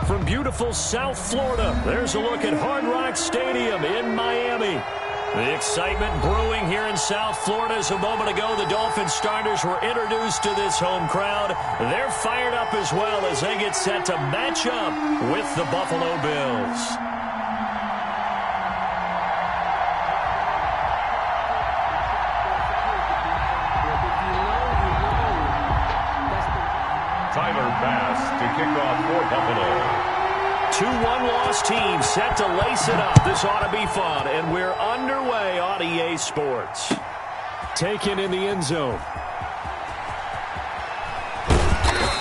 From beautiful South Florida, there's a look at Hard Rock Stadium in Miami. The excitement brewing here in South Florida as a moment ago the Dolphins starters were introduced to this home crowd. They're fired up as well as they get set to match up with the Buffalo Bills. To kick off for Buffalo. 2-1 loss team set to lace it up. This ought to be fun, and we're underway on EA Sports. Taken in the end zone.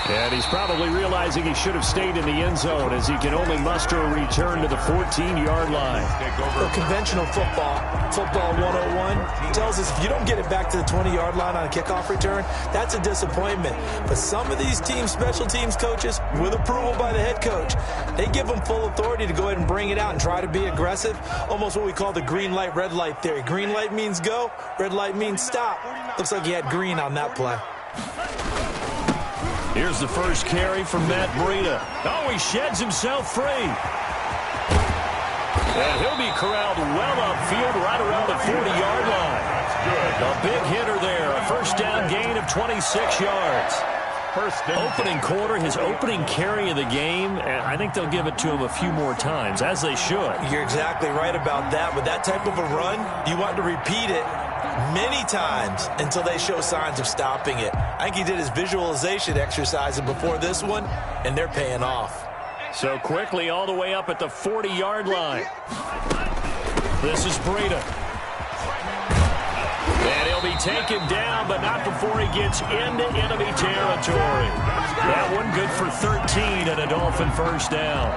And he's probably realizing he should have stayed in the end zone as he can only muster a return to the 14-yard line. Well, conventional football 101, tells us if you don't get it back to the 20-yard line on a kickoff return, that's a disappointment. But some of these special teams coaches, with approval by the head coach, they give them full authority to go ahead and bring it out and try to be aggressive. Almost what we call the green light, red light theory. Green light means go, red light means stop. Looks like he had green on that play. Here's the first carry from Matt Breida. Oh, he sheds himself free. And he'll be corralled well upfield right around the 40-yard line. A big hitter there. A first down gain of 26 yards. Opening quarter, his opening carry of the game, and I think they'll give it to him a few more times, as they should. You're exactly right about that. With that type of a run, you want to repeat it many times until they show signs of stopping it. I think he did his visualization exercise before this one, and they're paying off. So quickly all the way up at the 40-yard line. This is Breida. And he'll be taken down, but not before he gets into enemy territory. That one good for 13 and a Dolphin first down.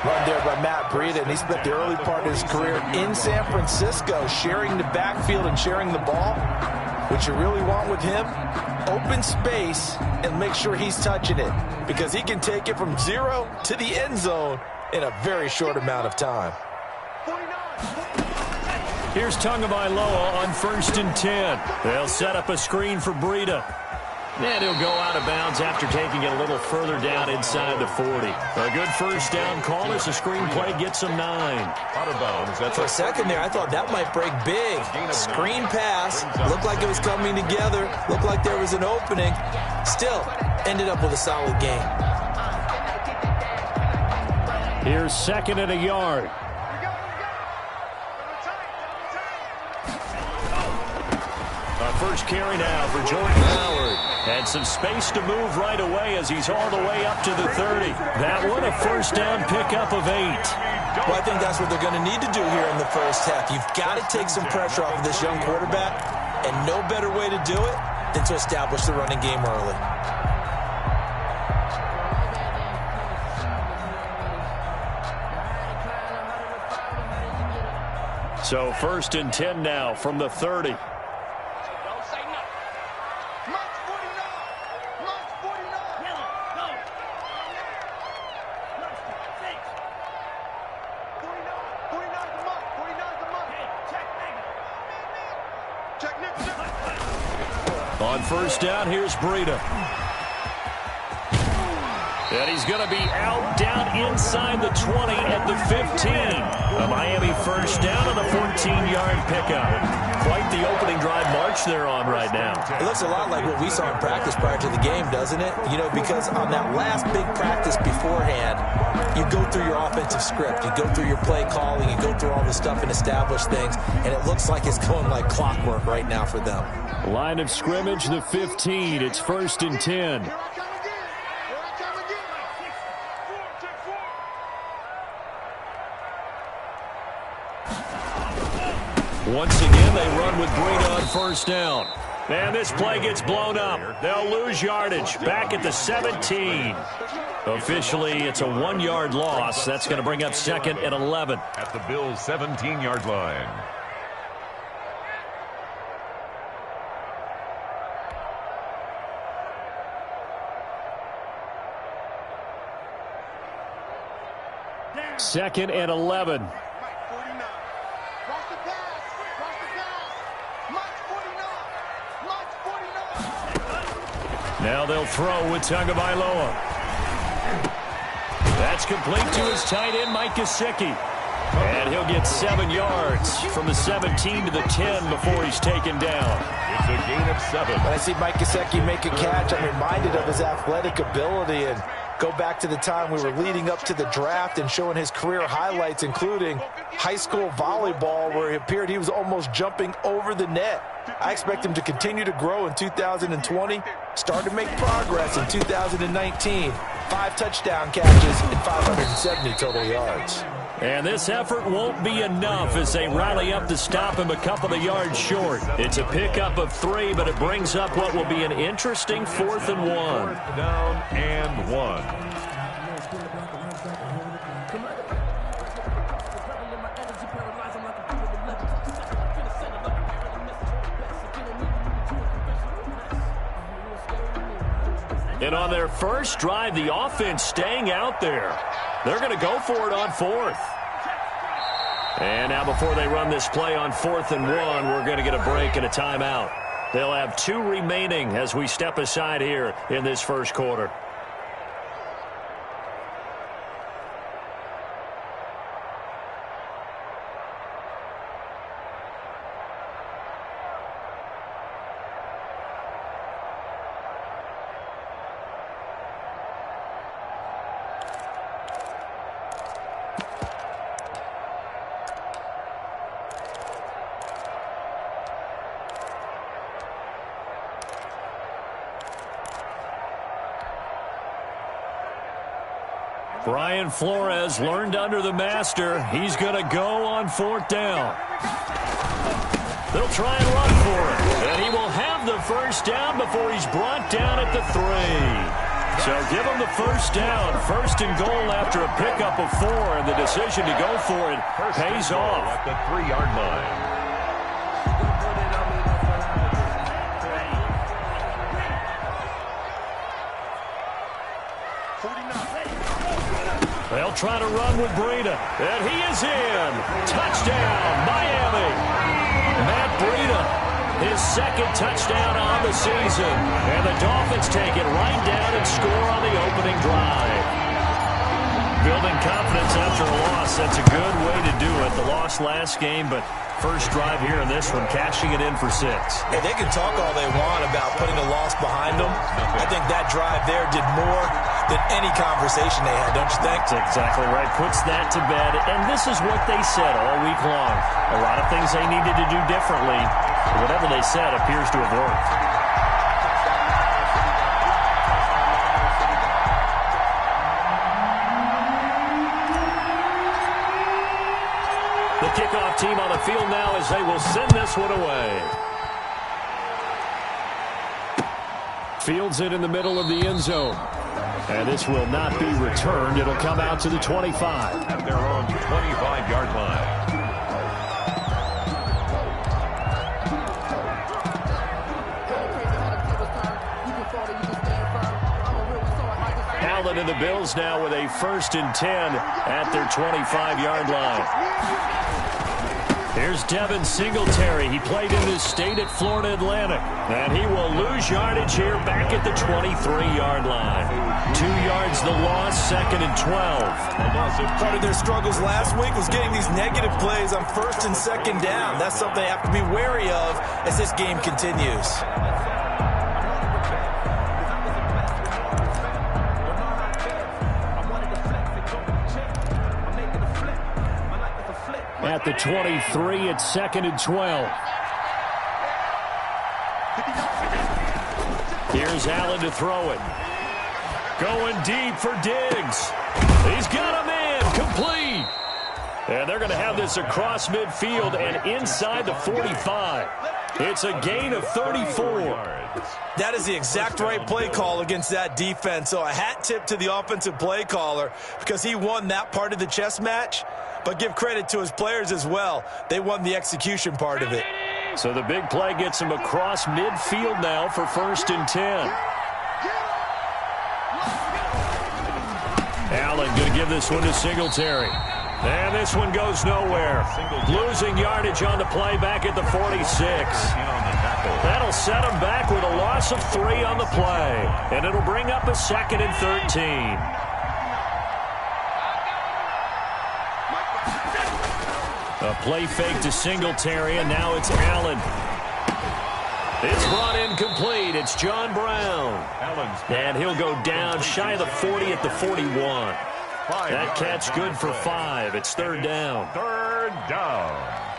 Run there by Matt Breida, and he spent the early part of his career in San Francisco sharing the backfield and sharing the ball. What you really want with him, open space and make sure he's touching it, because he can take it from 0 to the end zone in a very short amount of time. Here's Tagovailoa on 1st and 10. They'll set up a screen for Breida. And he'll go out of bounds after taking it a little further down inside the 40. A good first down call as the screen play gets him 9. Out of bounds. For a second there, I thought that might break big. Screen pass. Looked like it was coming together. Looked like there was an opening. Still, ended up with a solid gain. Here's 2nd and a yard. First carry now for Jordan Howard. And some space to move right away as he's all the way up to the 30. That one, a first down pickup of 8. Well, I think that's what they're going to need to do here in the first half. You've got to take some pressure off of this young quarterback, and no better way to do it than to establish the running game early. So 1st and 10 now from the 30. On first down, here's Breida. And he's going to be out down inside the 20 at the 15. A Miami first down on the 14-yard pickup. Quite the opening drive march they're on right now. It looks a lot like what we saw in practice prior to the game, doesn't it? You know, because on that last big practice beforehand, you go through your offensive script. You go through your play calling. You go through all this stuff and establish things. And it looks like it's going like clockwork right now for them. Line of scrimmage, the 15. It's 1st and 10. Once again, they run with Breida on first down. And this play gets blown up. They'll lose yardage back at the 17. Officially, it's a 1-yard loss. That's going to bring up 2nd and 11. At the Bills' 17-yard line. Second and 11. Now they'll throw with Tagovailoa. That's complete to his tight end, Mike Gesicki. And he'll get 7 yards from the 17 to the 10 before he's taken down. It's a gain of 7. When I see Mike Gesicki make a catch, I'm reminded of his athletic ability and go back to the time we were leading up to the draft and showing his career highlights, including high school volleyball, where it appeared he was almost jumping over the net. I expect him to continue to grow in 2020, start to make progress in 2019. 5 touchdown catches and 570 total yards. And this effort won't be enough as they rally up to stop him a couple of yards short. It's a pickup of 3, but it brings up what will be an interesting 4th and 1. 4th down and 1. And on their first drive, the offense staying out there. They're going to go for it on 4th. And now before they run this play on 4th and 1, we're going to get a break and a timeout. They'll have 2 remaining as we step aside here in this first quarter. Brian Flores learned under the master. He's going to go on 4th down. They'll try and run for it. And he will have the first down before he's brought down at the 3. So give him the first down. 1st and goal after a pickup of 4. And the decision to go for it pays off. At the 3-yard line. They'll try to run with Breida. And he is in. Touchdown, Miami. Matt Breida, his 2nd touchdown on the season. And the Dolphins take it right down and score on the opening drive. Building confidence after a loss, that's a good way to do it. The loss last game, but first drive here in this one, cashing it in for 6. Hey, they can talk all they want about putting a loss behind them. I think that drive there did more than any conversation they had, don't you think? That's exactly right. Puts that to bed. And this is what they said all week long. A lot of things they needed to do differently. Whatever they said appears to have worked. The kickoff team on the field now as they will send this one away. Fields it in the middle of the end zone. And this will not be returned. It'll come out to the 25. At their own 25-yard line. Allen and the Bills now with a 1st and 10 at their 25-yard line. Here's Devin Singletary. He played in this state at Florida Atlantic. And he will lose yardage here back at the 23-yard line. 2 yards the loss, 2nd and 12. Part of their struggles last week was getting these negative plays on 1st and 2nd down. That's something they have to be wary of as this game continues. At the 23, it's 2nd and 12. Here's Allen to throw it. Going deep for Diggs. He's got him in. Complete. And they're going to have this across midfield and inside the 45. It's a gain of 34. That is the exact right play call against that defense. So a hat tip to the offensive play caller because he won that part of the chess match. But give credit to his players as well. They won the execution part of it. So the big play gets him across midfield now for 1st and 10. Allen going to give this one to Singletary. And this one goes nowhere. Losing yardage on the play back at the 46. That'll set him back with a loss of 3 on the play. And it'll bring up a 2nd and 13. A play fake to Singletary, and now it's Allen. It's brought in complete. It's John Brown. And he'll go down shy of the 40 at the 41. That catch good for 5. It's third down. Third down.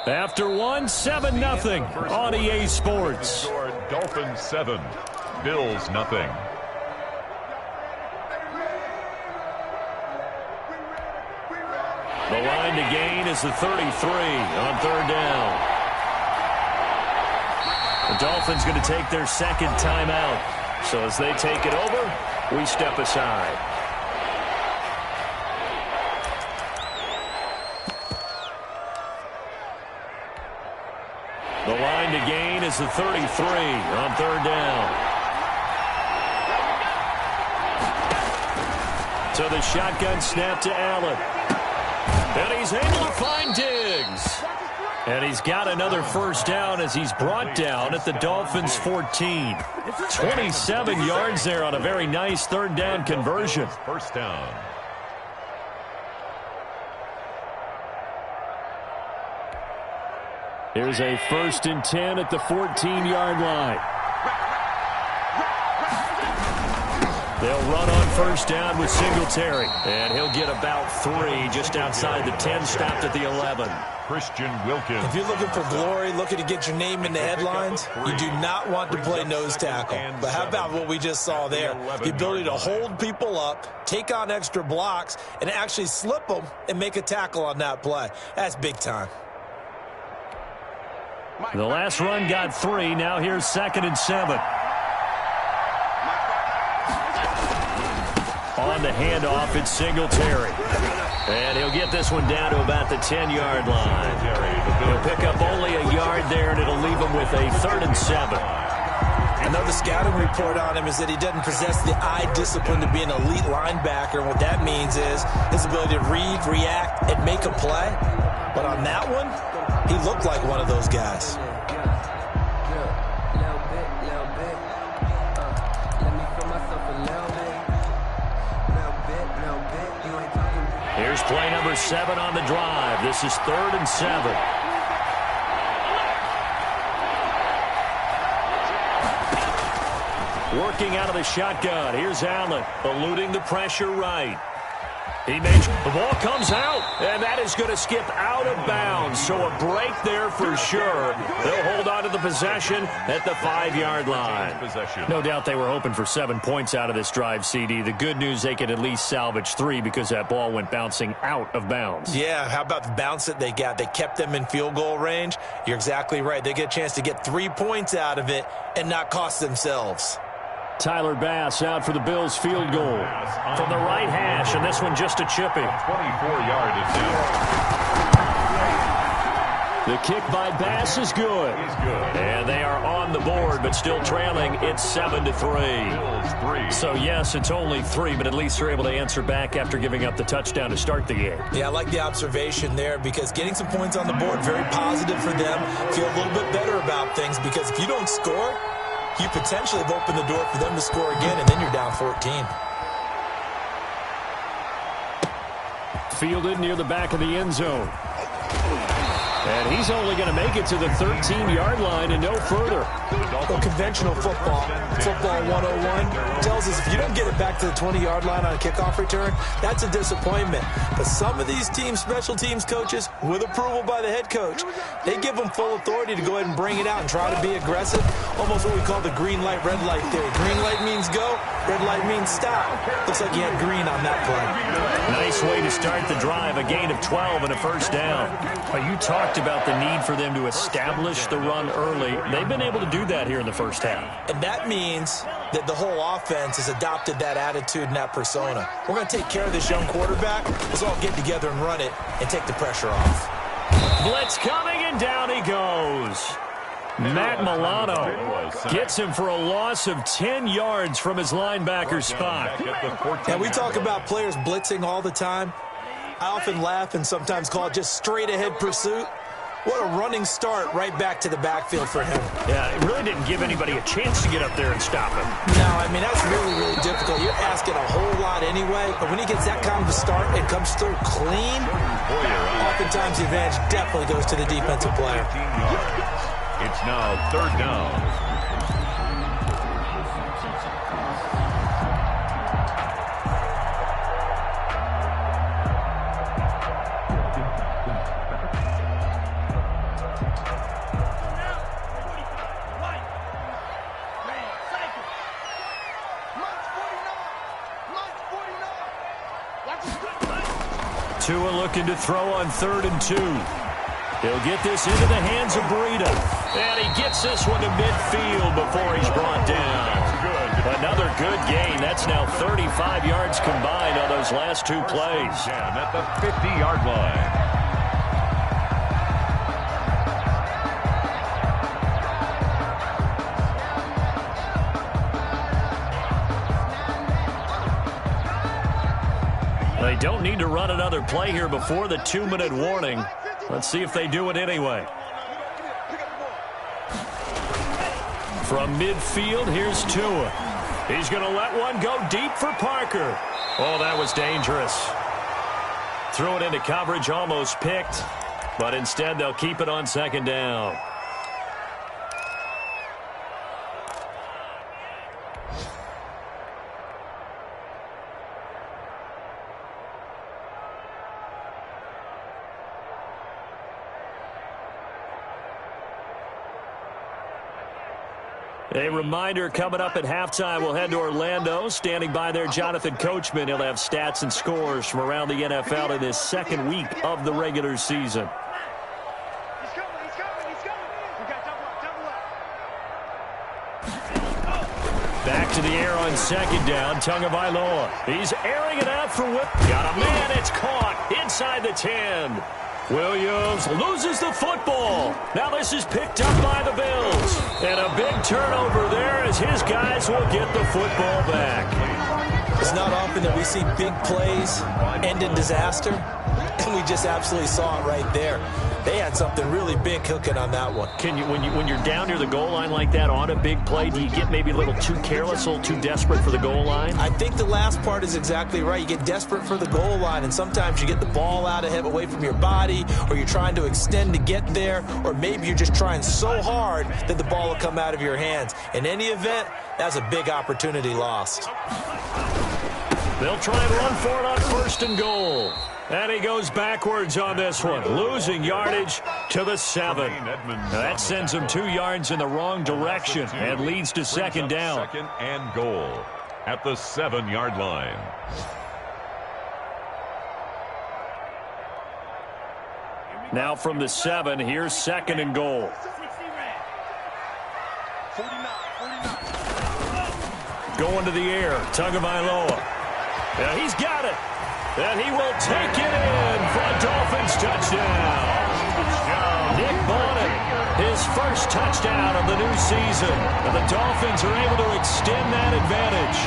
After 7-0 on EA Sports. Dolphins 7, Bills nothing. The line to gain is the 33 on third down. The Dolphins going to take their second timeout. So as they take it over, we step aside. The line to gain is the 33 on third down. So the shotgun snap to Allen. And he's able to find Diggs. And he's got another first down as he's brought down at the Dolphins' 14. 27 yards there on a very nice third down conversion. First down. Here's a 1st and 10 at the 14-yard line. They'll run on first down with Singletary. And he'll get about 3 just outside the 10, stopped at the 11. Christian Wilkins. If you're looking for glory, looking to get your name in the headlines, you do not want to play nose tackle. But how about what we just saw there? The ability to hold people up, take on extra blocks, and actually slip them and make a tackle on that play. That's big time. The last run got 3. Now here's 2nd and 7. On the handoff, it's Singletary. And he'll get this one down to about the 10-yard line. He'll pick up only a yard there, and it'll leave him with a 3rd and 7. Another scouting report on him is that he doesn't possess the eye discipline to be an elite linebacker. And what that means is his ability to read, react, and make a play. But on that one, he looked like one of those guys. Here's play number 7 on the drive. This is 3rd and 7. Working out of the shotgun. Here's Allen, eluding the pressure right. The ball comes out, and that is going to skip out of bounds. So a break there for sure. They'll hold on to the possession at the 5-yard line. No doubt they were hoping for 7 points out of this drive, CD. The good news, they could at least salvage 3 because that ball went bouncing out of bounds. Yeah, how about the bounce that they got? They kept them in field goal range. You're exactly right. They get a chance to get 3 points out of it and not cost themselves. Tyler Bass out for the Bills field goal from the right hash, and this one just a chippy. 24-yard attempt. The kick by Bass is good. And they are on the board, but still trailing. It's 7-3. So, yes, it's only 3, but at least they're able to answer back after giving up the touchdown to start the game. Yeah, I like the observation there because getting some points on the board, very positive for them. Feel a little bit better about things because if you don't score, you potentially have opened the door for them to score again, and then you're down 14. Fielded near the back of the end zone. And he's only going to make it to the 13-yard line and no further. Well, conventional football 101, tells us if you don't get it back to the 20-yard line on a kickoff return, that's a disappointment. But some of these teams, special teams coaches, with approval by the head coach, they give them full authority to go ahead and bring it out and try to be aggressive. Almost what we call the green light, red light theory. Green light means go, red light means stop. Looks like you had green on that play. Nice way to start the drive, a gain of 12 and a first down. You talked about the need for them to establish the run early. They've been able to do that here in the first half. And that means that the whole offense has adopted that attitude and that persona. We're going to take care of this young quarterback. Let's all get together and run it and take the pressure off. Blitz coming, and down he goes. Matt Milano gets him for a loss of 10 yards from his linebacker spot. And we talk about players blitzing all the time. I often laugh and sometimes call it just straight-ahead pursuit. What a running start right back to the backfield for him. Yeah, it really didn't give anybody a chance to get up there and stop him. No, I mean, that's really, really difficult. You're asking a whole lot anyway, but when he gets that kind of a start and comes through clean, oftentimes the advantage definitely goes to the defensive player. It's now 3rd down. Tua looking to throw on 3rd and 2. He'll get this into the hands of Breida. And he gets this one to midfield before he's brought down. Another good gain. That's now 35 yards combined on those last 2 plays. Down at the 50-yard line. They don't need to run another play here before the 2-minute warning. Let's see if they do it anyway. From midfield, here's Tua. He's going to let one go deep for Parker. Oh, that was dangerous. Threw it into coverage, almost picked. But instead, they'll keep it on 2nd down. A reminder coming up at halftime, we'll head to Orlando. Standing by there, Jonathan Coachman. He'll have stats and scores from around the NFL in this 2nd week of the regular season. He's coming. We got double up. Back to the air on 2nd down, Tagovailoa. He's airing it out for Whip. Got a man, it's caught inside the 10. Williams loses the football. Now this is picked up by the Bills. And a big turnover there as his guys will get the football back. It's not often that we see big plays end in disaster, and we just absolutely saw it right there. They had something really big cooking on that one. Can you, when you're down near the goal line like that on a big play, do you get maybe a little too careless, a little too desperate for the goal line? I think the last part is exactly right. You get desperate for the goal line, and sometimes you get the ball out ahead away from your body, or you're trying to extend to get there, or maybe you're just trying so hard that the ball will come out of your hands. In any event, that's a big opportunity lost. They'll try and run for it on 1st and goal. And he goes backwards on this one, losing yardage to the 7. Now that sends him 2 yards in the wrong direction and leads to 2nd down. 2nd and goal at the 7-yard line. Now from the 7, here's 2nd and goal. Going to the air, Tagovailoa. Yeah, he's got it. And he will take it in for a Dolphins touchdown. Nick Bonnet, his first touchdown of the new season. And the Dolphins are able to extend that advantage.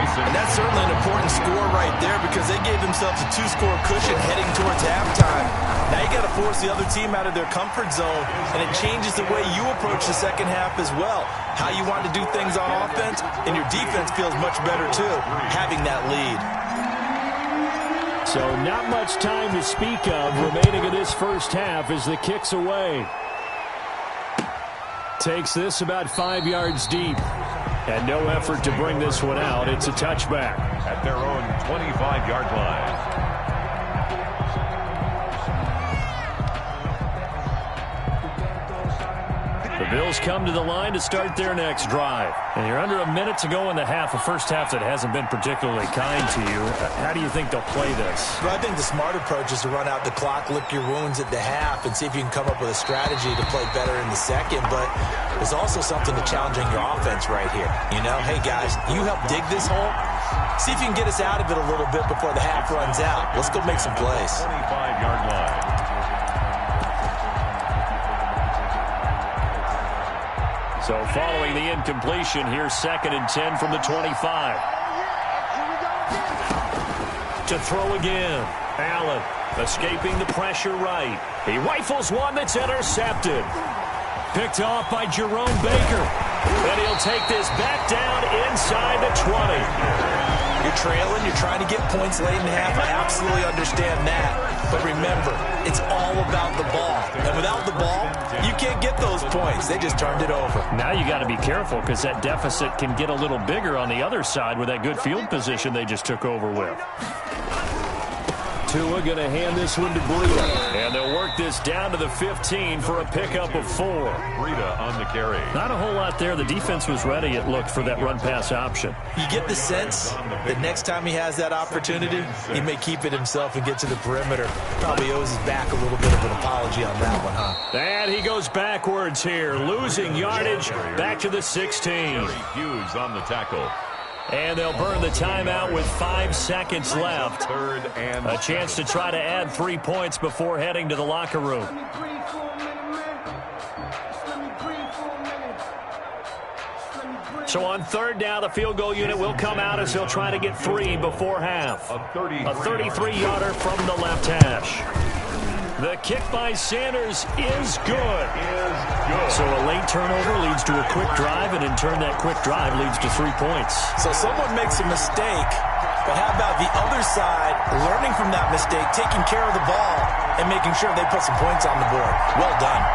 And that's certainly an important score right there because they gave themselves a 2-score cushion heading towards halftime. Now you got to force the other team out of their comfort zone, and it changes the way you approach the second half as well. How you want to do things on offense, and your defense feels much better too, having that lead. So not much time to speak of remaining in this first half as the kick's away. Takes this about 5 yards deep. And no effort to bring this one out. It's a touchback. At their own 25-yard line. The Bills come to the line to start their next drive. And you're under a minute to go in the half, a first half that hasn't been particularly kind to you. How do you think they'll play this? Well, I think the smart approach is to run out the clock, lick your wounds at the half, and see if you can come up with a strategy to play better in the second. But there's also something to challenging your offense right here. You know, hey, guys, you help dig this hole. See if you can get us out of it a little bit before the half runs out. Let's go make some plays. 25-yard line. So following the incompletion, here's 2nd and 10 from the 25. To throw again. Allen Escaping the pressure right. He rifles one that's intercepted. Picked off by Jerome Baker. And he'll take this back down inside the 20. You're trailing. You're trying to get points late in the half. I absolutely understand that. But remember, it's all about the ball. And without the ball, you can't get those points. They just turned it over. Now you got to be careful because that deficit can get a little bigger on the other side with that good field position they just took over with. Tua going to hand this one to Breida. And they'll work this down to the 15 for a pickup of 4. Breida on the carry. Not a whole lot there. The defense was ready, it looked, for that run-pass option. You get the sense that next time he has that opportunity, he may keep it himself and get to the perimeter. Probably owes his back a little bit of an apology on that one, huh? And he goes backwards here, losing yardage back to the 16. Hughes on the tackle. And they'll burn the timeout with 5 seconds left. Third and A chance to try to add 3 points before heading to the locker room. So on third down, the field goal unit will come out as they'll try to get 3 before half. A 33-yarder from the left hash. The kick by Sanders is good. So a late turnover leads to a quick drive, and in turn that quick drive leads to 3 points. So someone makes a mistake, but how about the other side learning from that mistake, taking care of the ball, and making sure they put some points on the board? Well done.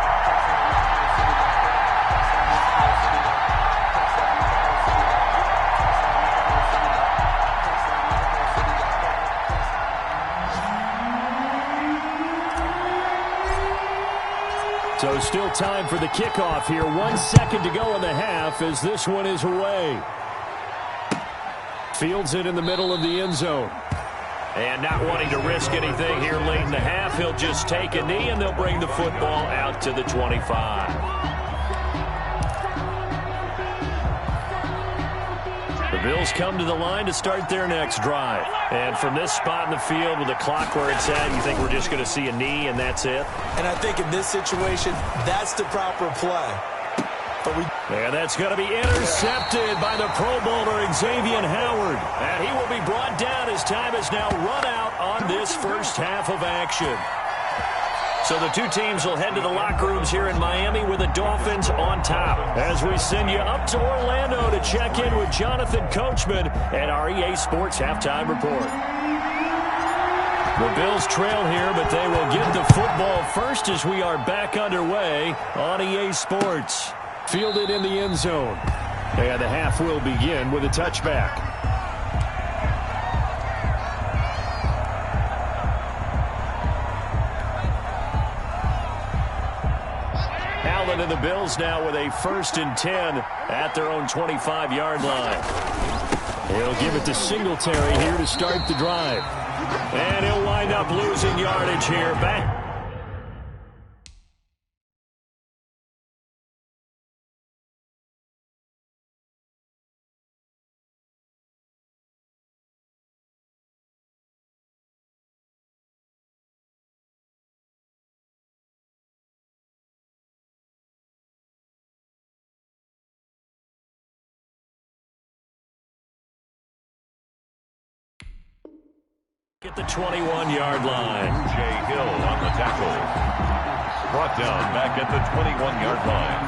So still time for the kickoff here. 1 second to go in the half as this one is away. Fields it in the middle of the end zone. And not wanting to risk anything here late in the half, he'll just take a knee and they'll bring the football out to the 25. The Bills come to the line to start their next drive. And from this spot in the field with the clock where it's at, you think we're just going to see a knee and that's it? And I think in this situation, that's the proper play. And that's going to be intercepted by the Pro Bowler, Xavier Howard. And he will be brought down as time has now run out on this first half of action. So the two teams will head to the locker rooms here in Miami with the Dolphins on top. As we send you up to Orlando to check in with Jonathan Coachman at our EA Sports Halftime Report. The Bills trail here, but they will get the football first as we are back underway on EA Sports. Fielded in the end zone. And the half will begin with a touchback. Allen and the Bills now with a 1st and 10 at their own 25-yard line. He'll give it to Singletary here to start the drive. And he'll wind up losing yardage here. Back. At the 21-yard line. Jay Hill on the tackle. Brought down back at the 21-yard line.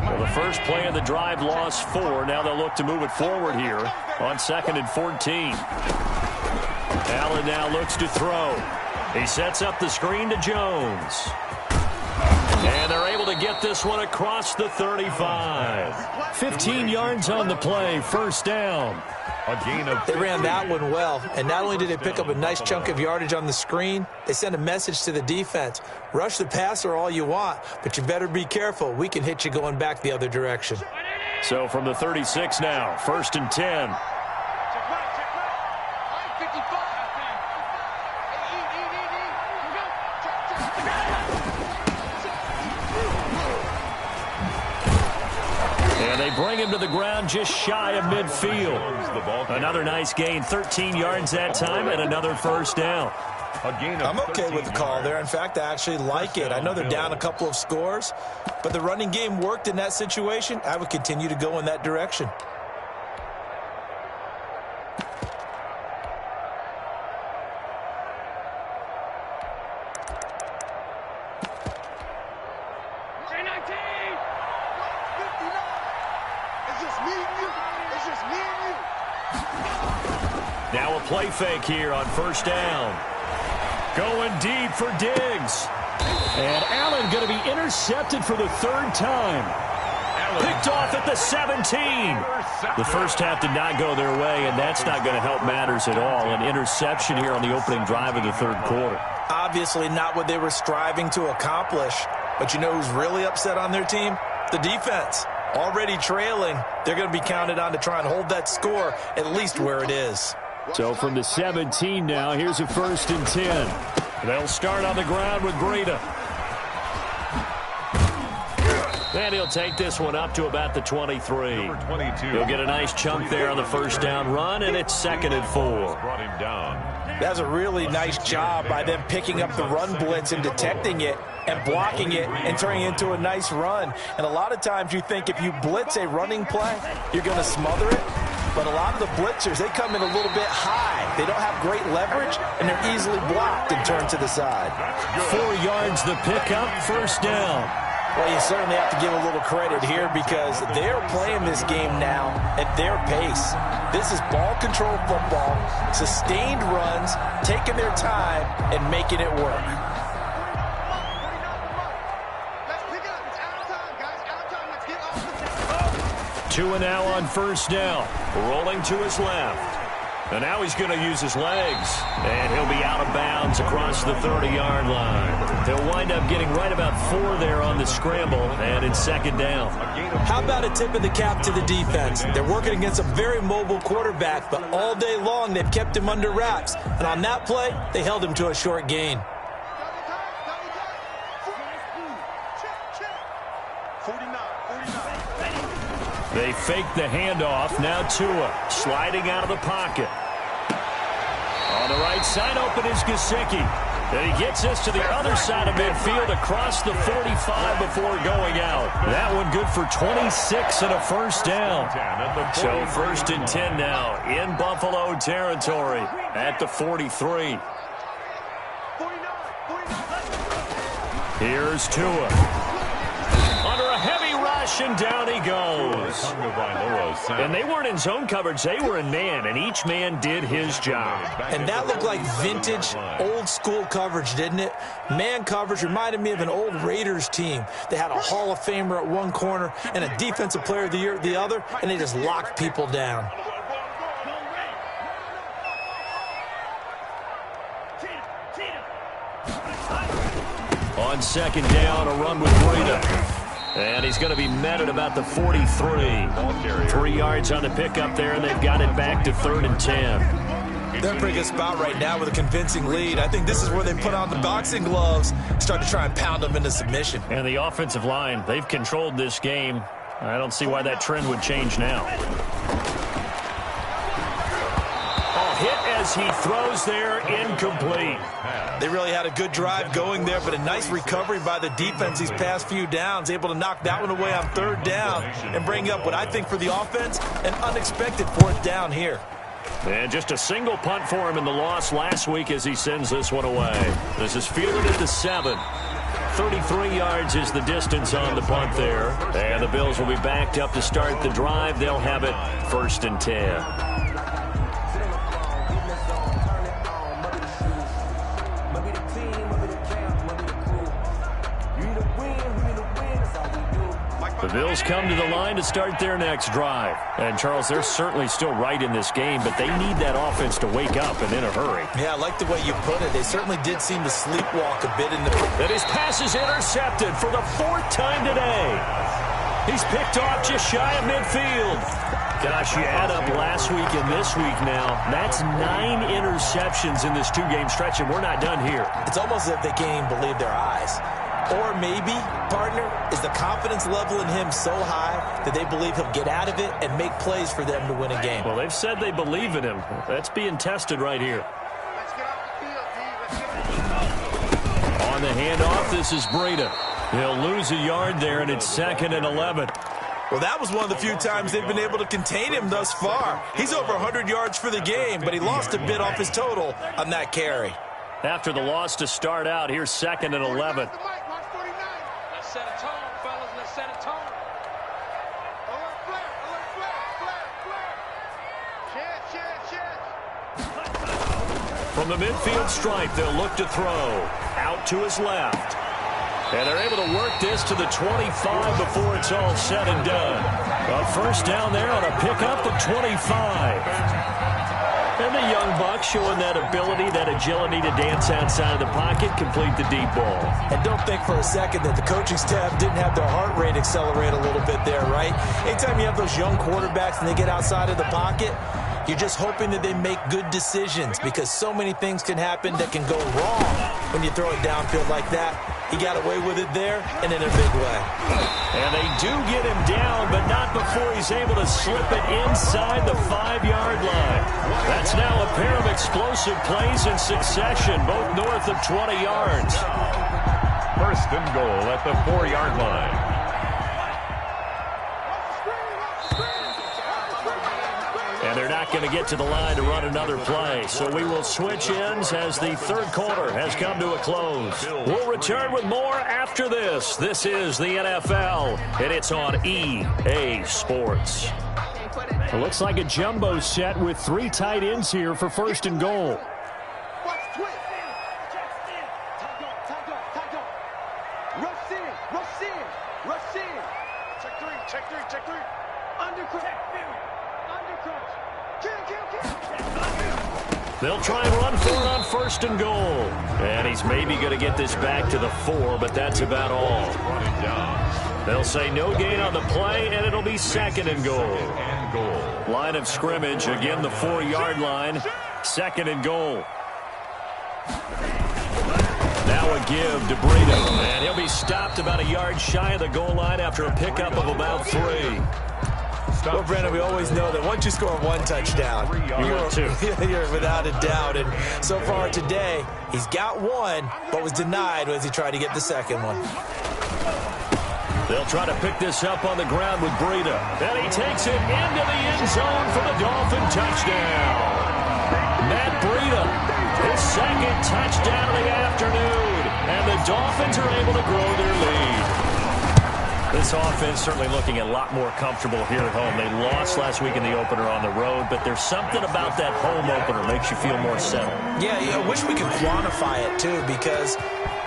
Well, the first play of the drive lost 4. Now they'll look to move it forward here on 2nd and 14. Allen now looks to throw. He sets up the screen to Jones. And they're able to get this one across the 35. 15 yards on the play, 1st down. A gain of They ran that one well, and not only did they pick up a nice chunk of yardage on the screen, they sent a message to the defense. Rush the passer all you want, but you better be careful. We can hit you going back the other direction. So from the 36 now, 1st and 10. And they bring him to the ground just shy of midfield. Another nice gain, 13 yards that time, and another first down. I'm okay with the call there. In fact, I actually like it. I know they're down a couple of scores, but the running game worked in that situation. I would continue to go in that direction. Now a play fake here on first down. Going deep for Diggs. And Allen going to be intercepted for the third time. Picked off at the 17. The first half did not go their way, and that's not going to help matters at all. An interception here on the opening drive of the third quarter. Obviously not what they were striving to accomplish. But you know who's really upset on their team? The defense. Already trailing, they're going to be counted on to try and hold that score at least where it is. So from the 17 now, here's a 1st and 10. They'll start on the ground with Breida. And he'll take this one up to about the 23. He'll get a nice chunk there on the first down run, and it's 2nd and 4. That's a really nice job by them picking up the run blitz and detecting it and blocking it and turning it into a nice run. And a lot of times you think if you blitz a running play, you're going to smother it. But a lot of the blitzers, they come in a little bit high. They don't have great leverage, and they're easily blocked and turned to the side. 4 yards the pickup, first down. Well, you certainly have to give a little credit here because they're playing this game now at their pace. This is ball control football, sustained runs, taking their time, and making it work. Two and now on first down. Rolling to his left. And now he's going to use his legs. And he'll be out of bounds across the 30-yard line. They'll wind up getting right about 4 there on the scramble. And it's 2nd down. How about a tip of the cap to the defense? They're working against a very mobile quarterback, but all day long they've kept him under wraps. And on that play, they held him to a short gain. 49. They fake the handoff. Now Tua sliding out of the pocket. On the right side open is Gesicki. And he gets us to the other side of midfield across the 45 before going out. That one good for 26 and a first down. So 1st and 10 now in Buffalo territory at the 43. Here's Tua. Under a heavy rush, and down he goes. And they weren't in zone coverage. They were in man, and each man did his job. And that looked like vintage, old-school coverage, didn't it? Man coverage reminded me of an old Raiders team. They had a Hall of Famer at one corner and a Defensive Player of the Year at the other, and they just locked people down. On 2nd down, a run with Breida. And he's going to be met at about the 43. 3 yards on the pickup there, and they've got it back to 3rd and 10. They're in a pretty good spot right now with a convincing lead. I think this is where they put on the boxing gloves, start to try and pound them into submission. And the offensive line, they've controlled this game. I don't see why that trend would change now. Hit as he throws there, incomplete. They really had a good drive going there, but a nice recovery by the defense these past few downs, able to knock that one away on 3rd down and bring up what I think for the offense, an unexpected 4th down here. And just a single punt for him in the loss last week as he sends this one away. This is fielded at the 7. 33 yards is the distance on the punt there. And the Bills will be backed up to start the drive. They'll have it 1st and 10. The Bills come to the line to start their next drive. And, Charles, they're certainly still right in this game, but they need that offense to wake up and in a hurry. Yeah, I like the way you put it. They certainly did seem to sleepwalk a bit in the... And his pass is intercepted for the 4th time today. He's picked off just shy of midfield. Gosh, you add up last week and this week now. That's 9 interceptions in this 2-game stretch, and we're not done here. It's almost as if they can't even believe their eyes. Or maybe, partner, is the confidence level in him so high that they believe he'll get out of it and make plays for them to win a game. Well, they've said they believe in him. That's being tested right here. Let's get off the field, D. Let's get On the handoff, this is Breida. He'll lose a yard there, and it's 2nd and 11. Well, that was one of the few times they've been able to contain him thus far. He's over 100 yards for the game, but he lost a bit off his total on that carry. After the loss to start out, here's 2nd and 11. Let's set a tone, fellas. Let's set a tone. Alert flare, alert flare, flare, flare. Check. From the midfield stripe, they'll look to throw. Out to his left. And they're able to work this to the 25 before it's all said and done. A first down there on a pickup of 25. And the young buck showing that ability, that agility to dance outside of the pocket, complete the deep ball. And don't think for a second that the coaching staff didn't have their heart rate accelerate a little bit there, right? Anytime you have those young quarterbacks and they get outside of the pocket, you're just hoping that they make good decisions because so many things can happen that can go wrong when you throw it downfield like that. He got away with it there and in a big way. And they do get him down, but not before he's able to slip it inside the 5-yard line. That's now a pair of explosive plays in succession, both north of 20 yards. First and goal at the 4-yard line. And they're not going to get to the line to run another play. So we will switch ends as the third quarter has come to a close. We'll return with more after this. This is the NFL, and it's on EA Sports. It looks like a jumbo set with 3 tight ends here for first and goal. Watch twist. Rush in, rush in, rush in. Check three, check three, check three. Undercut. Undercut. They'll try and run for it on first and goal. And he's maybe going to get this back to the 4, but that's about all. They'll say no gain on the play, and it'll be 2nd and goal. Line of scrimmage, again the 4-yard line. 2nd and goal. Now a give to Breida, and he'll be stopped about a yard shy of the goal line after a pickup of about 3. Well, Brandon, we always know that once you score 1 touchdown, you're without a doubt. And so far today, he's got 1, but was denied as he tried to get the 2nd one. They'll try to pick this up on the ground with Breida. And he takes it into the end zone for the Dolphin touchdown. Matt Breida, his 2nd touchdown of the afternoon. And the Dolphins are able to grow their lead. This offense certainly looking a lot more comfortable here at home. They lost last week in the opener on the road, but there's something about that home opener makes you feel more settled. Yeah, I wish we could quantify it, too, because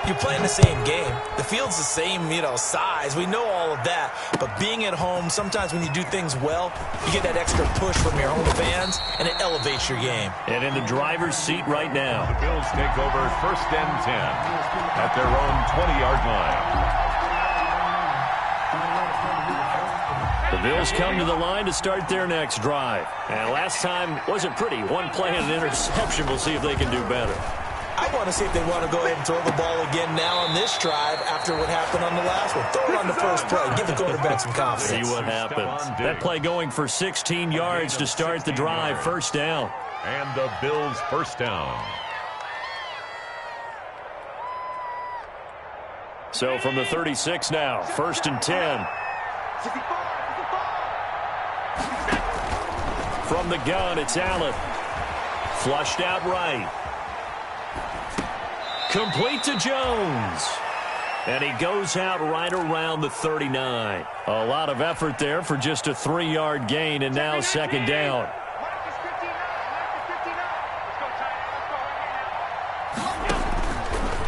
you're playing the same game. The field's the same, size. We know all of that. But being at home, sometimes when you do things well, you get that extra push from your home fans, and it elevates your game. And in the driver's seat right now. The Bills take over first and 10 at their own 20-yard line. The Bills come to the line to start their next drive. And last time wasn't pretty. 1 play and an interception. We'll see if they can do better. I want to see if they want to go ahead and throw the ball again now on this drive after what happened on the last one. Throw it on the first play. Give the quarterback some confidence. See what happens. That play going for 16 yards to start the drive. First down. And the Bills first down. So from the 36 now, 1st and 10. From the gun, it's Allen. Flushed out right. Complete to Jones. And he goes out right around the 39. A lot of effort there for just a 3-yard gain, and now 2nd down.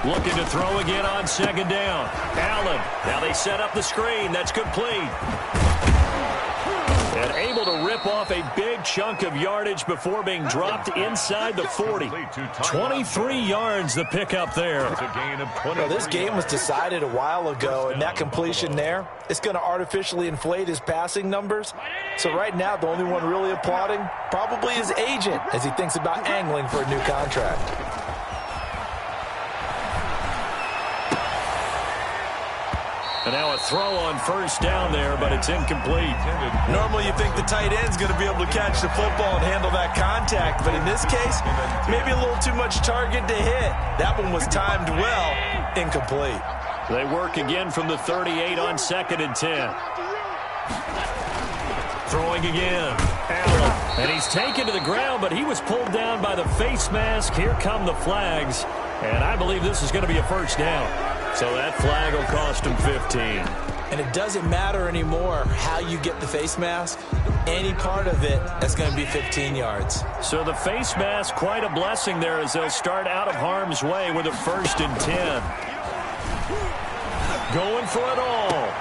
Looking to throw again on 2nd down. Allen. Now they set up the screen. That's complete. And able to rip off a big chunk of yardage before being dropped inside the 40. 23 yards the pickup there. Well, this game was decided a while ago, and that completion there, it's going to artificially inflate his passing numbers. So right now, the only one really applauding probably his agent as he thinks about angling for a new contract. And now a throw on first down there, but it's incomplete. Normally you think the tight end's going to be able to catch the football and handle that contact, but in this case, maybe a little too much target to hit. That one was timed well, incomplete. They work again from the 38 on 2nd and 10. Throwing again. Allen. And he's taken to the ground, but he was pulled down by the face mask. Here come the flags. And I believe this is going to be a first down. So that flag will cost him 15. And it doesn't matter anymore how you get the face mask. Any part of it, that's going to be 15 yards. So the face mask, quite a blessing there as they'll start out of harm's way with a 1st and 10. Going for it all.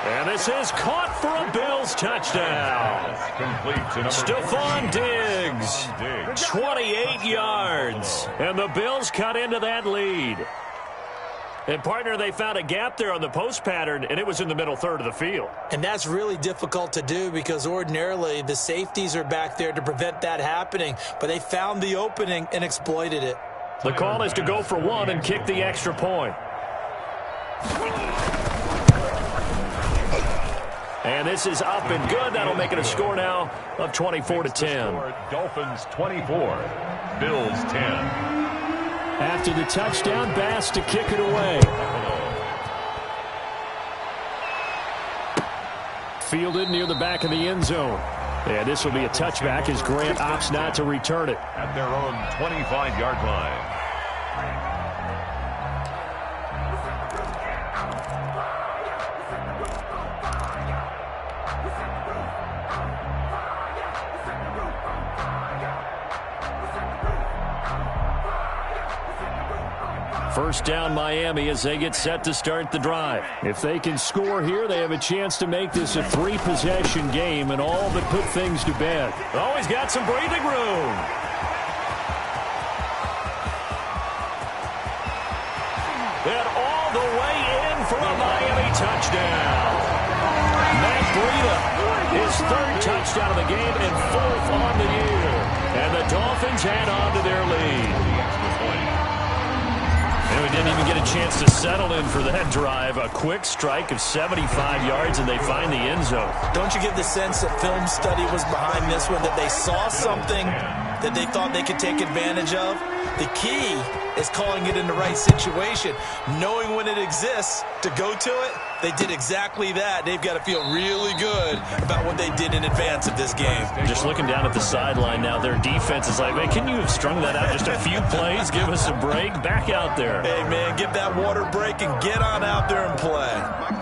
And this is caught for a Bills touchdown. Stephon Diggs, 28 yards. And the Bills cut into that lead. And, partner, they found a gap there on the post pattern, and it was in the middle third of the field. And that's really difficult to do because ordinarily the safeties are back there to prevent that happening. But they found the opening and exploited it. The call is to go for one and kick the extra point. And this is up and good. That'll make it a score now of 24-10. Dolphins 24, Bills 10. After the touchdown, Bass to kick it away. Fielded near the back of the end zone. And this will be a touchback as Grant opts not to return it. At their own 25-yard line. First down Miami as they get set to start the drive. If they can score here, they have a chance to make this a 3-possession game and all but put things to bed. Oh, he's got some breathing room. And all the way in for a Miami touchdown. Matt Breida, his 3rd touchdown of the game and 4th on the year. And the Dolphins add on to their lead. And we didn't even get a chance to settle in for that drive. A quick strike of 75 yards, and they find the end zone. Don't you get the sense that film study was behind this one, that they saw something that they thought they could take advantage of? The key is calling it in the right situation, knowing when it exists to go to it. They did exactly that. They've got to feel really good about what they did in advance of this game. Just looking down at the sideline now, their defense is like, man, can you have strung that out just a few plays? Give us a break. Back out there. Hey, man, give that water break and get on out there and play.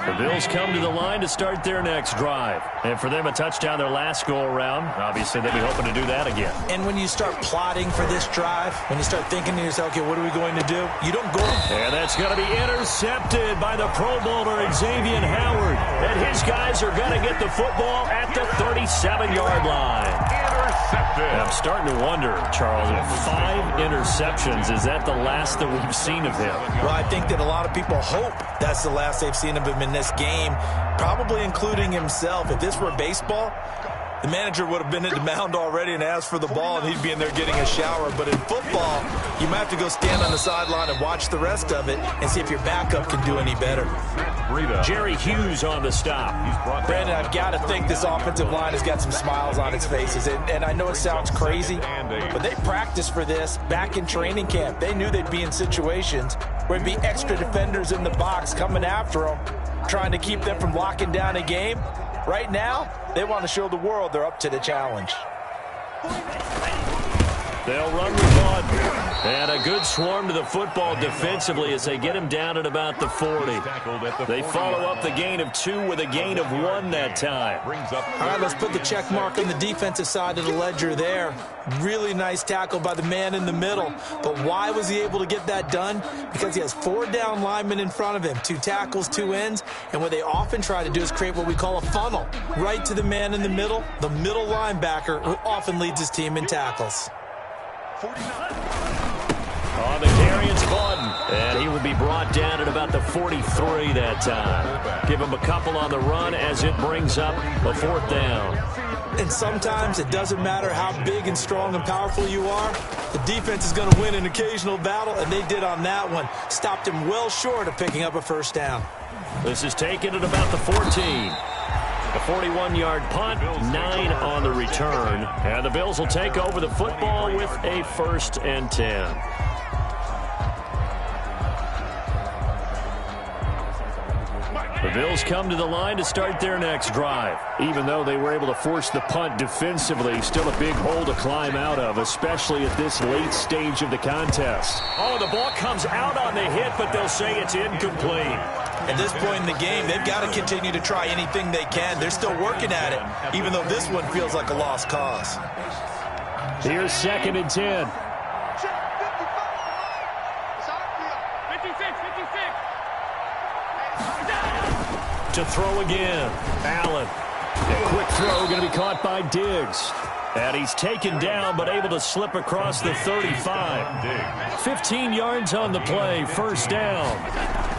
The Bills come to the line to start their next drive. And for them, a touchdown their last go-around. Obviously, they'll be hoping to do that again. And when you start plotting for this drive, when you start thinking to yourself, okay, what are we going to do? You don't go. And that's going to be intercepted by the Pro Bowler, Xavier Howard. And his guys are going to get the football at the 37-yard line. Intercepted. And I'm starting to wonder, Charles, if 5 interceptions, is that the last that we've seen of him? Well, I think that a lot of people hope that's the last they've seen of him in this game, probably including himself. If this were baseball, the manager would have been at the mound already and asked for the ball, and he'd be in there getting a shower. But in football, you might have to go stand on the sideline and watch the rest of it and see if your backup can do any better. Jerry Hughes on the stop. Brandon, I've got to think this offensive line has got some smiles on its faces. And I know it sounds crazy, but they practiced for this back in training camp. They knew they'd be in situations where there'd be extra defenders in the box coming after them, trying to keep them from locking down a game. Right now, they want to show the world they're up to the challenge. They'll run with one. And a good swarm to the football defensively as they get him down at about the 40. They follow up the gain of 2 with a gain of 1 that time. All right, let's put the check mark on the defensive side of the ledger there. Really nice tackle by the man in the middle. But why was he able to get that done? Because he has 4 down linemen in front of him, 2 tackles, 2 ends. And what they often try to do is create what we call a funnel. Right to the man in the middle linebacker, who often leads his team in tackles. 49. On the carry, it's Vaughn. And he will be brought down at about the 43 that time. Give him a couple on the run as it brings up a 4th down. And sometimes it doesn't matter how big and strong and powerful you are. The defense is going to win an occasional battle, and they did on that one. Stopped him well short of picking up a first down. This is taken at about the 14. A 41-yard punt, 9 on the return. And the Bills will take over the football with a 1st and 10. The Bills come to the line to start their next drive. Even though they were able to force the punt defensively, still a big hole to climb out of, especially at this late stage of the contest. Oh, the ball comes out on the hit, but they'll say it's incomplete. At this point in the game, they've got to continue to try anything they can. They're still working at it, even though this one feels like a lost cause. Here's 2nd and 10. To throw again. Allen. A quick throw going to be caught by Diggs. And he's taken down but able to slip across the 35. 15 yards on the play. 1st down.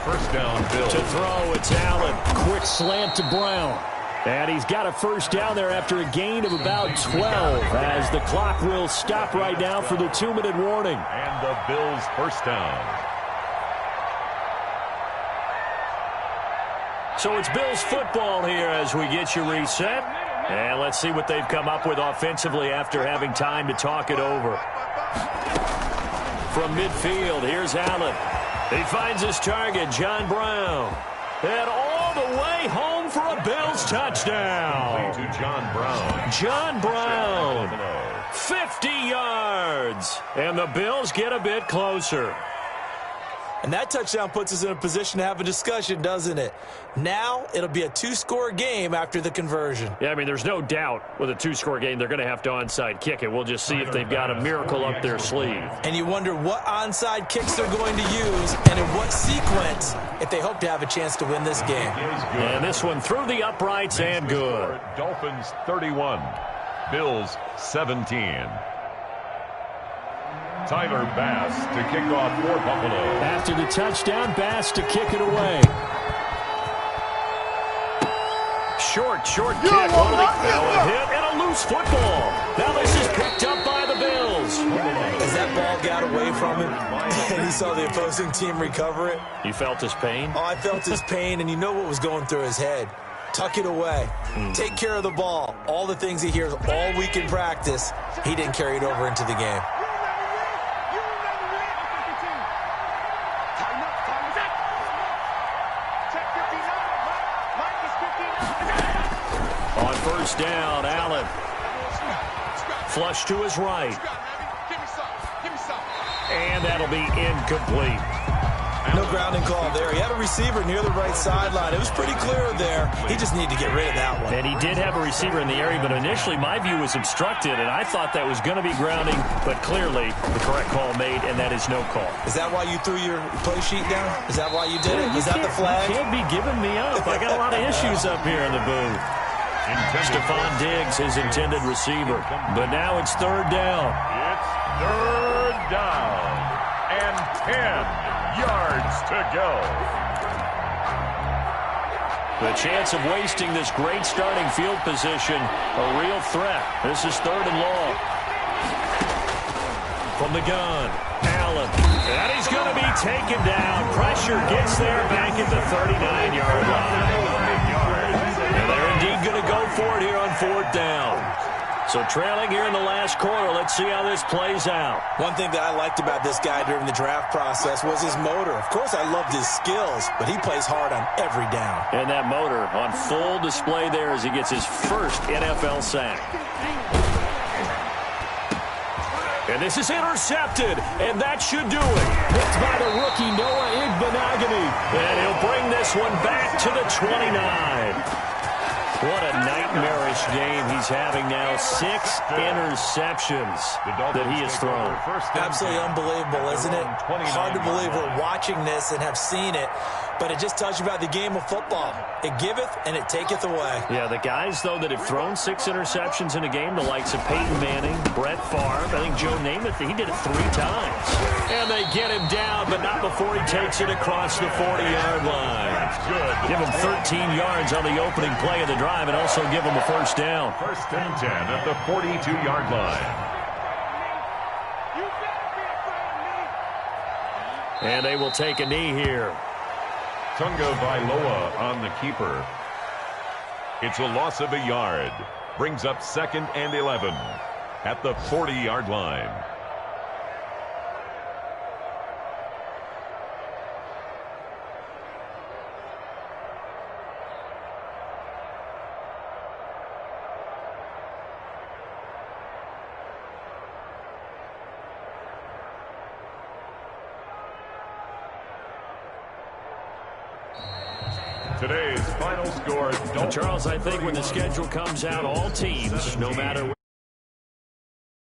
First down, Bill. To throw, it's Allen. Quick slant to Brown. And he's got a 1st down there after a gain of about 12 as the clock will stop right now for the 2-minute warning. And the Bills' 1st down. So it's Bills football here as we get you reset. And let's see what they've come up with offensively after having time to talk it over. From midfield, here's Allen. He finds his target, John Brown. And all the way home for a Bills touchdown. To John Brown. John Brown. 50 yards. And the Bills get a bit closer. And that touchdown puts us in a position to have a discussion, doesn't it? Now it'll be a 2-score game after the conversion. Yeah, I mean, there's no doubt with a 2-score game they're going to have to onside kick it. We'll just see if they've got a miracle up their sleeve. And you wonder what onside kicks they're going to use and in what sequence if they hope to have a chance to win this game. And this one through the uprights and good. Dolphins 31, Bills 17. Tyler Bass to kick off for Buffalo. After the touchdown, Bass to kick it away. Short kick. A hit and a loose football. Now this is picked up by the Bills. As that ball got away from him and he saw the opposing team recover it. You felt his pain? Oh, I felt his pain, and you know what was going through his head. Tuck it away. Take care of the ball. All the things he hears all week in practice, he didn't carry it over into the game. Down, Allen. Flush to his right. And that'll be incomplete. No grounding call there. He had a receiver near the right sideline. It was pretty clear there. He just needed to get rid of that one. And he did have a receiver in the area, but initially my view was obstructed, and I thought that was going to be grounding, but clearly the correct call made, and that is no call. Is that why you threw your play sheet down? Is that why you did it? Was that the flag? You can't be giving me up. I got a lot of issues up here in the booth. Stephon Diggs, his intended receiver. But now it's 3rd down. It's 3rd down. And 10 yards to go. The chance of wasting this great starting field position, a real threat. This is 3rd and long. From the gun, Allen. And he's going to be taken down. Pressure gets there back at the 39-yard line. And they're indeed going to go for it here on 4th down. So trailing here in the last quarter. Let's see how this plays out. One thing that I liked about this guy during the draft process was his motor. Of course, I loved his skills, but he plays hard on every down. And that motor on full display there as he gets his first NFL sack. And this is intercepted, and that should do it. Picked by the rookie Noah Igbenogany. And he'll bring this one back to the 29. What a nightmarish game he's having now. 6 interceptions that he has thrown. Absolutely unbelievable, isn't it? Hard to believe we're watching this and have seen it. but it just tells you about the game of football. It giveth and it taketh away. Yeah, the guys, though, that have thrown 6 interceptions in a game, the likes of Peyton Manning, Brett Favre, I think Joe Namath, he did it 3 times. And they get him down, but not before he takes it across the 40-yard line. Give him 13 yards on the opening play of the drive and also give him a first down. First and 10 at the 42-yard line. And they will take a knee here. Tunga Vailoa on the keeper. It's a loss of a yard. Brings up 2nd and 11 at the 40-yard line. Today's final score. Charles, I think when the schedule comes out, all teams, no matter